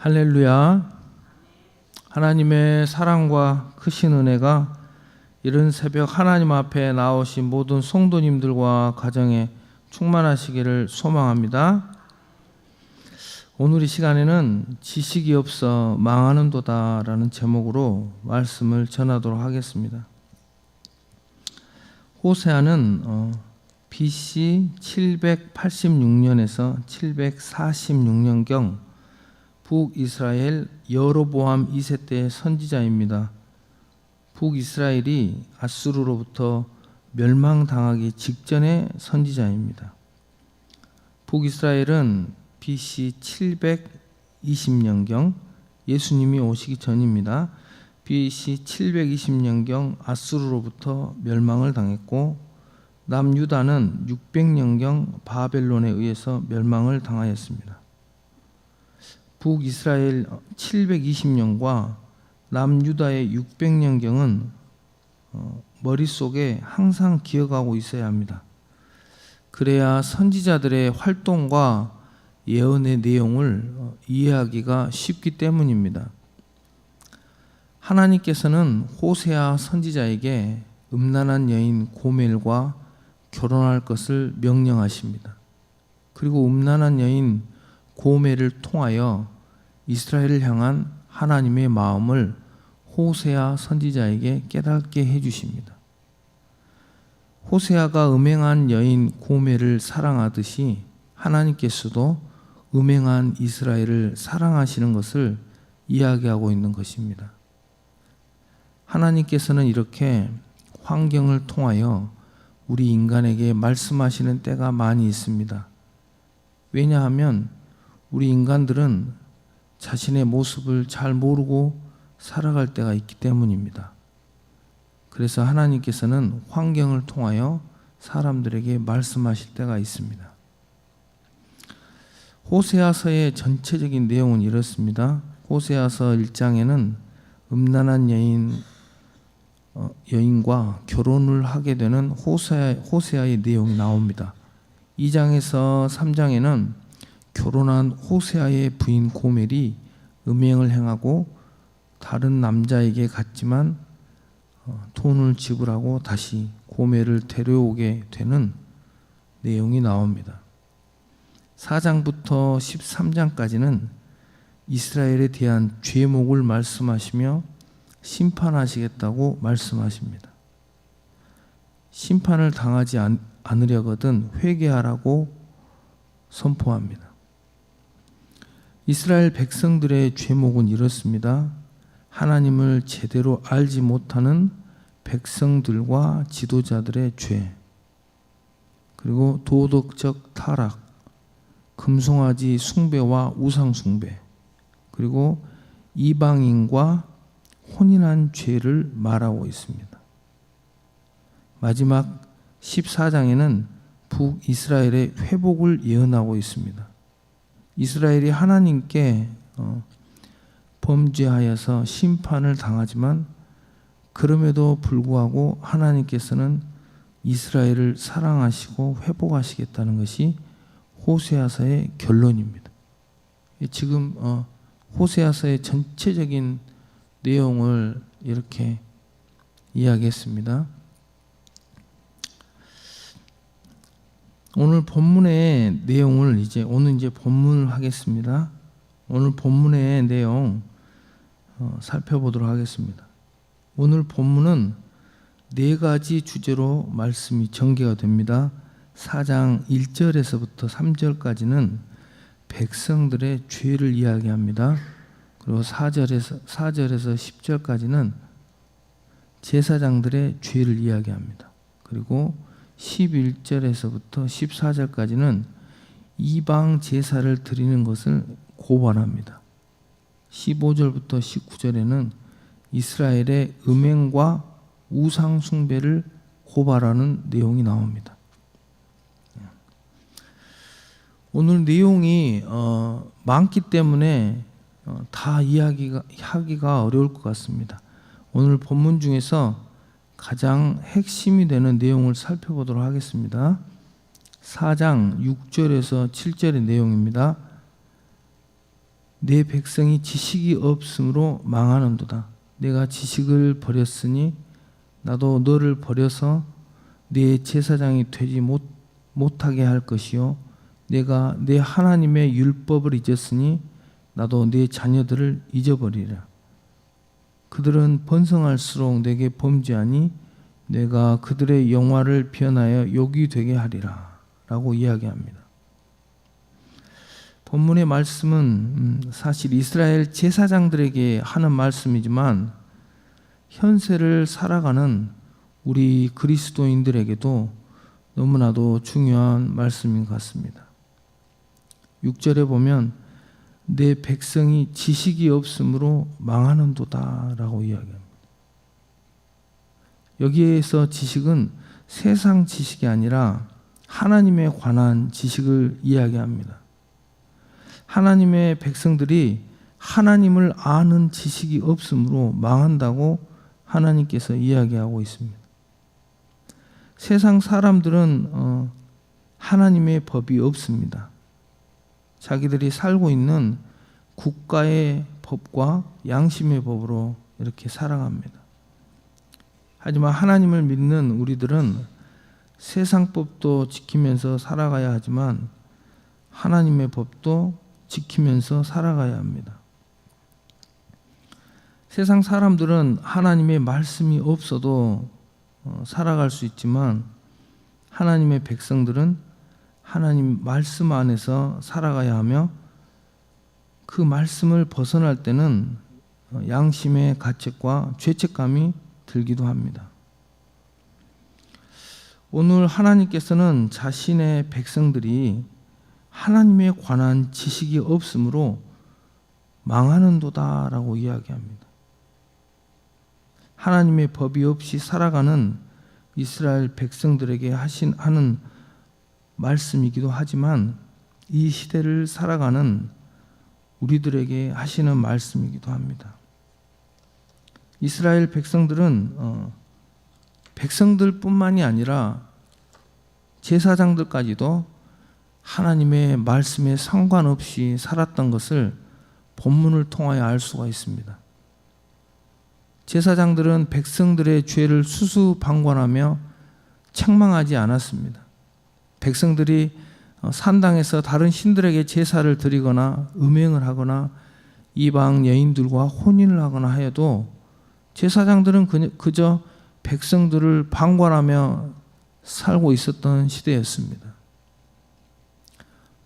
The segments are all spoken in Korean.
할렐루야. 하나님의 사랑과 크신 은혜가 이른 새벽 하나님 앞에 나오신 모든 성도님들과 가정에 충만하시기를 소망합니다. 오늘 이 시간에는 지식이 없어 망하는도다 라는 제목으로 말씀을 전하도록 하겠습니다. 호세아는 BC 786년에서 746년경 북이스라엘 여로보암 2세 때의 선지자입니다. 북이스라엘이 아수르로부터 멸망당하기 직전의 선지자입니다. 북이스라엘은 BC 720년경 예수님이 오시기 전입니다. BC 720년경 아수르로부터 멸망을 당했고 남유다는 600년경 바벨론에 의해서 멸망을 당하였습니다. 북이스라엘 720년과 남유다의 600년경은 머릿속에 항상 기억하고 있어야 합니다. 그래야 선지자들의 활동과 예언의 내용을 이해하기가 쉽기 때문입니다. 하나님께서는 호세아 선지자에게 음란한 여인 고멜과 결혼할 것을 명령하십니다. 그리고 음란한 여인 고멜을 통하여 이스라엘을 향한 하나님의 마음을 호세아 선지자에게 깨닫게 해주십니다. 호세아가 음행한 여인 고멜을 사랑하듯이 하나님께서도 음행한 이스라엘을 사랑하시는 것을 이야기하고 있는 것입니다. 하나님께서는 이렇게 환경을 통하여 우리 인간에게 말씀하시는 때가 많이 있습니다. 왜냐하면 우리 인간들은 자신의 모습을 잘 모르고 살아갈 때가 있기 때문입니다. 그래서 하나님께서는 환경을 통하여 사람들에게 말씀하실 때가 있습니다. 호세아서의 전체적인 내용은 이렇습니다. 호세아서 1장에는 음란한 여인과 결혼을 하게 되는 호세아의 내용이 나옵니다. 2장에서 3장에는 결혼한 호세아의 부인 고멜이 음행을 행하고 다른 남자에게 갔지만 돈을 지불하고 다시 고멜을 데려오게 되는 내용이 나옵니다. 4장부터 13장까지는 이스라엘에 대한 죄목을 말씀하시며 심판하시겠다고 말씀하십니다. 심판을 당하지 않으려거든 회개하라고 선포합니다. 이스라엘 백성들의 죄목은 이렇습니다. 하나님을 제대로 알지 못하는 백성들과 지도자들의 죄, 그리고 도덕적 타락, 금송아지 숭배와 우상 숭배, 그리고 이방인과 혼인한 죄를 말하고 있습니다. 마지막 14장에는 북이스라엘의 회복을 예언하고 있습니다. 이스라엘이 하나님께 범죄하여서 심판을 당하지만 그럼에도 불구하고 하나님께서는 이스라엘을 사랑하시고 회복하시겠다는 것이 호세아서의 결론입니다. 지금 호세아서의 전체적인 내용을 이렇게 이야기했습니다. 오늘 본문의 내용을 오늘 본문을 하겠습니다. 오늘 본문의 내용 살펴보도록 하겠습니다. 오늘 본문은 4가지 주제로 말씀이 전개가 됩니다. 4장 1절에서부터 3절까지는 백성들의 죄를 이야기합니다. 그리고 4절에서 10절까지는 제사장들의 죄를 이야기합니다. 그리고 11절에서부터 14절까지는 이방 제사를 드리는 것을 고발합니다. 15절부터 19절에는 이스라엘의 음행과 우상 숭배를 고발하는 내용이 나옵니다. 오늘 내용이 많기 때문에 다 이야기하기가 어려울 것 같습니다. 오늘 본문 중에서 가장 핵심이 되는 내용을 살펴보도록 하겠습니다. 4장 6절에서 7절의 내용입니다. 내 백성이 지식이 없으므로 망하는도다. 내가 지식을 버렸으니 나도 너를 버려서 내 제사장이 되지 못하게 할 것이요 내가 내 하나님의 율법을 잊었으니 나도 내 자녀들을 잊어버리라. 그들은 번성할수록 내게 범죄하니 내가 그들의 영화를 변하여 욕이 되게 하리라 라고 이야기합니다. 본문의 말씀은 사실 이스라엘 제사장들에게 하는 말씀이지만 현세를 살아가는 우리 그리스도인들에게도 너무나도 중요한 말씀인 것 같습니다. 6절에 보면 내 백성이 지식이 없으므로 망하는도다 라고 이야기합니다. 여기에서 지식은 세상 지식이 아니라 하나님에 관한 지식을 이야기합니다. 하나님의 백성들이 하나님을 아는 지식이 없으므로 망한다고 하나님께서 이야기하고 있습니다. 세상 사람들은 하나님의 법이 없습니다. 자기들이 살고 있는 국가의 법과 양심의 법으로 이렇게 살아갑니다. 하지만 하나님을 믿는 우리들은 세상 법도 지키면서 살아가야 하지만 하나님의 법도 지키면서 살아가야 합니다. 세상 사람들은 하나님의 말씀이 없어도 살아갈 수 있지만 하나님의 백성들은 하나님 말씀 안에서 살아가야 하며 그 말씀을 벗어날 때는 양심의 가책과 죄책감이 들기도 합니다. 오늘 하나님께서는 자신의 백성들이 하나님에 관한 지식이 없으므로 망하는도다 라고 이야기합니다. 하나님의 법이 없이 살아가는 이스라엘 백성들에게 하는 말씀이기도 하지만 이 시대를 살아가는 우리들에게 하시는 말씀이기도 합니다. 이스라엘 백성들은 백성들뿐만이 아니라 제사장들까지도 하나님의 말씀에 상관없이 살았던 것을 본문을 통하여 알 수가 있습니다. 제사장들은 백성들의 죄를 수수방관하며 책망하지 않았습니다. 백성들이 산당에서 다른 신들에게 제사를 드리거나 음행을 하거나 이방 여인들과 혼인을 하거나 하여도 제사장들은 그저 백성들을 방관하며 살고 있었던 시대였습니다.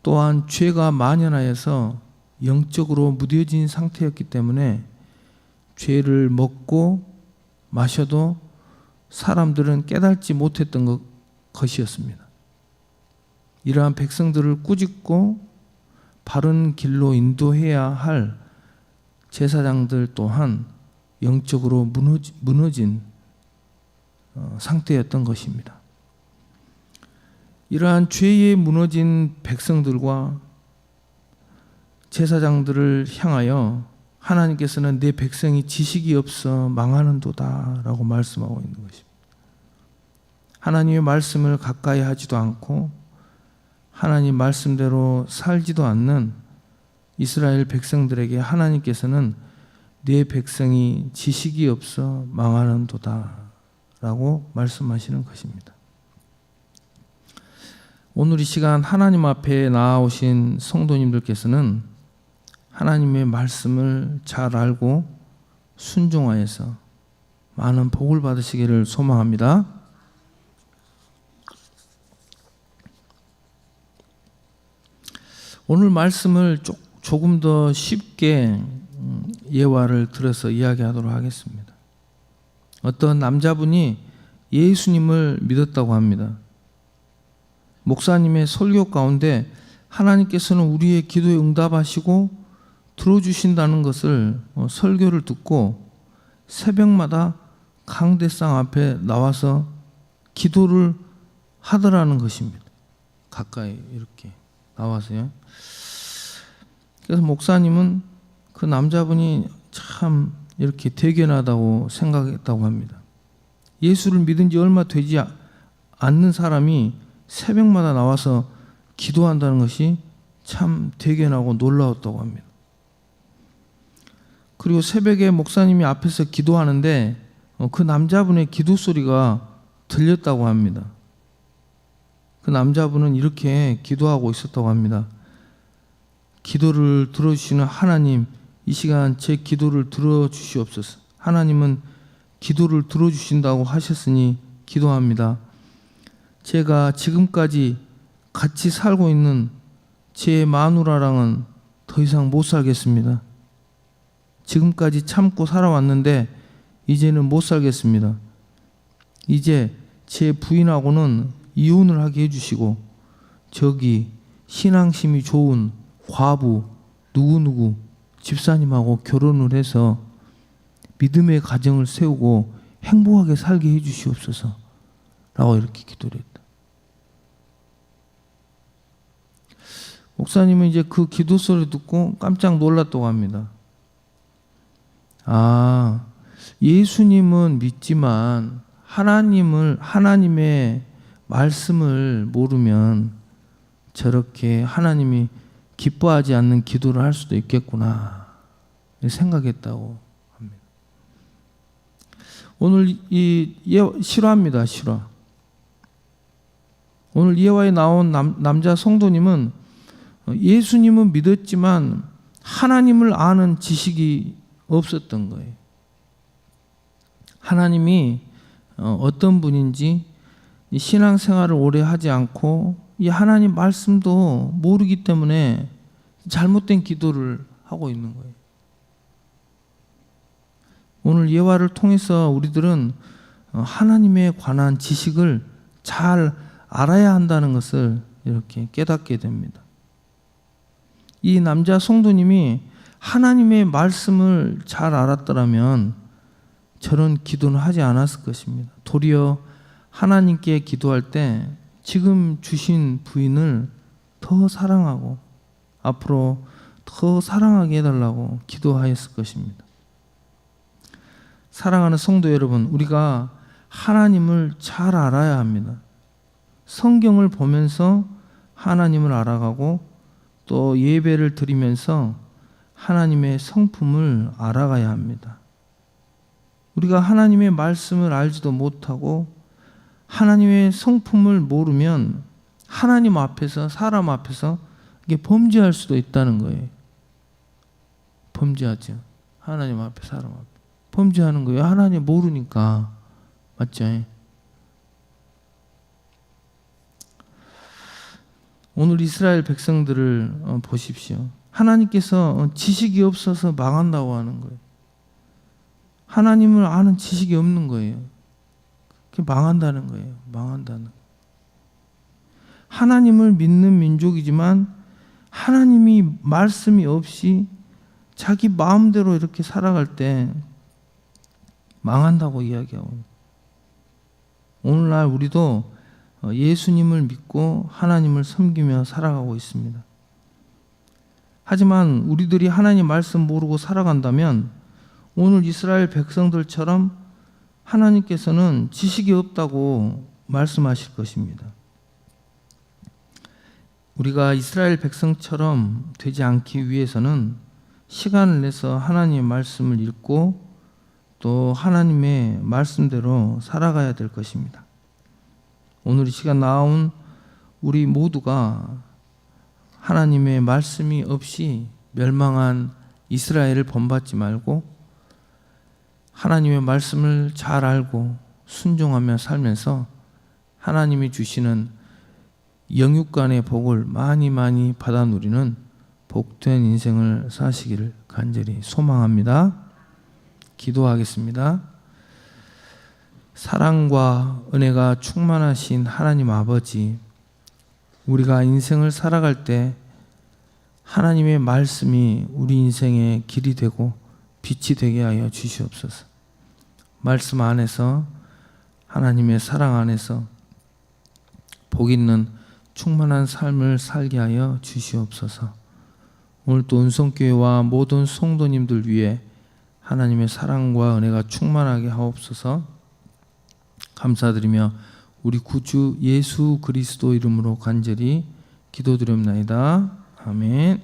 또한 죄가 만연하여서 영적으로 무뎌진 상태였기 때문에 죄를 먹고 마셔도 사람들은 깨닫지 못했던 것이었습니다. 이러한 백성들을 꾸짖고 바른 길로 인도해야 할 제사장들 또한 영적으로 무너진 상태였던 것입니다. 이러한 죄에 무너진 백성들과 제사장들을 향하여 하나님께서는 내 백성이 지식이 없어 망하는도다 라고 말씀하고 있는 것입니다. 하나님의 말씀을 가까이 하지도 않고 하나님 말씀대로 살지도 않는 이스라엘 백성들에게 하나님께서는 내 백성이 지식이 없어 망하는도다 라고 말씀하시는 것입니다. 오늘 이 시간 하나님 앞에 나아오신 성도님들께서는 하나님의 말씀을 잘 알고 순종하여서 많은 복을 받으시기를 소망합니다. 오늘 말씀을 조금 더 쉽게 예화를 들어서 이야기하도록 하겠습니다. 어떤 남자분이 예수님을 믿었다고 합니다. 목사님의 설교 가운데 하나님께서는 우리의 기도에 응답하시고 들어주신다는 것을 설교를 듣고 새벽마다 강대상 앞에 나와서 기도를 하더라는 것입니다. 가까이 이렇게 나와서요. 그래서 목사님은 그 남자분이 참 이렇게 대견하다고 생각했다고 합니다. 예수를 믿은 지 얼마 되지 않는 사람이 새벽마다 나와서 기도한다는 것이 참 대견하고 놀라웠다고 합니다. 그리고 새벽에 목사님이 앞에서 기도하는데 그 남자분의 기도 소리가 들렸다고 합니다. 그 남자분은 이렇게 기도하고 있었다고 합니다. 기도를 들어주시는 하나님, 이 시간 제 기도를 들어주시옵소서. 하나님은 기도를 들어주신다고 하셨으니 기도합니다. 제가 지금까지 같이 살고 있는 제 마누라랑은 더 이상 못 살겠습니다. 지금까지 참고 살아왔는데 이제는 못 살겠습니다. 이제 제 부인하고는 이혼을 하게 해주시고 저기 신앙심이 좋은 과부 누구누구 집사님하고 결혼을 해서 믿음의 가정을 세우고 행복하게 살게 해주시옵소서 라고 이렇게 기도를 했다. 목사님은 이제 그 기도 소리 듣고 깜짝 놀랐다고 합니다. 아, 예수님은 믿지만 하나님의 말씀을 모르면 저렇게 하나님이 기뻐하지 않는 기도를 할 수도 있겠구나 생각했다고 합니다. 오늘 이 실화입니다. 실화. 오늘 예화에 나온 남자 성도님은 예수님은 믿었지만 하나님을 아는 지식이 없었던 거예요. 하나님이 어떤 분인지 신앙생활을 오래 하지 않고 이 하나님 말씀도 모르기 때문에 잘못된 기도를 하고 있는 거예요. 오늘 예화를 통해서 우리들은 하나님에 관한 지식을 잘 알아야 한다는 것을 이렇게 깨닫게 됩니다. 이 남자 성도님이 하나님의 말씀을 잘 알았더라면 저런 기도는 하지 않았을 것입니다. 도리어 하나님께 기도할 때 지금 주신 부인을 더 사랑하고 앞으로 더 사랑하게 해달라고 기도하였을 것입니다. 사랑하는 성도 여러분, 우리가 하나님을 잘 알아야 합니다. 성경을 보면서 하나님을 알아가고 또 예배를 드리면서 하나님의 성품을 알아가야 합니다. 우리가 하나님의 말씀을 알지도 못하고 하나님의 성품을 모르면 하나님 앞에서 사람 앞에서 이게 범죄할 수도 있다는 거예요. 범죄하죠. 하나님 앞에 사람 앞에 범죄하는 거예요. 하나님 모르니까. 맞죠? 오늘 이스라엘 백성들을 보십시오. 하나님께서 지식이 없어서 망한다고 하는 거예요. 하나님을 아는 지식이 없는 거예요. 그게 망한다는 거예요. 망한다는 거예요. 하나님을 믿는 민족이지만 하나님이 말씀이 없이 자기 마음대로 이렇게 살아갈 때 망한다고 이야기하고, 오늘날 우리도 예수님을 믿고 하나님을 섬기며 살아가고 있습니다. 하지만 우리들이 하나님 말씀 모르고 살아간다면 오늘 이스라엘 백성들처럼 하나님께서는 지식이 없다고 말씀하실 것입니다. 우리가 이스라엘 백성처럼 되지 않기 위해서는 시간을 내서 하나님의 말씀을 읽고 또 하나님의 말씀대로 살아가야 될 것입니다. 오늘 이 시간 나온 우리 모두가 하나님의 말씀이 없이 멸망한 이스라엘을 본받지 말고 하나님의 말씀을 잘 알고 순종하며 살면서 하나님이 주시는 영육간의 복을 많이 받아 누리는 복된 인생을 사시기를 간절히 소망합니다. 기도하겠습니다. 사랑과 은혜가 충만하신 하나님 아버지, 우리가 인생을 살아갈 때 하나님의 말씀이 우리 인생의 길이 되고 빛이 되게 하여 주시옵소서. 말씀 안에서 하나님의 사랑 안에서 복 있는 충만한 삶을 살게 하여 주시옵소서. 오늘 또 은성교회와 모든 성도님들 위해 하나님의 사랑과 은혜가 충만하게 하옵소서. 감사드리며 우리 구주 예수 그리스도 이름으로 간절히 기도드립니다. 아멘.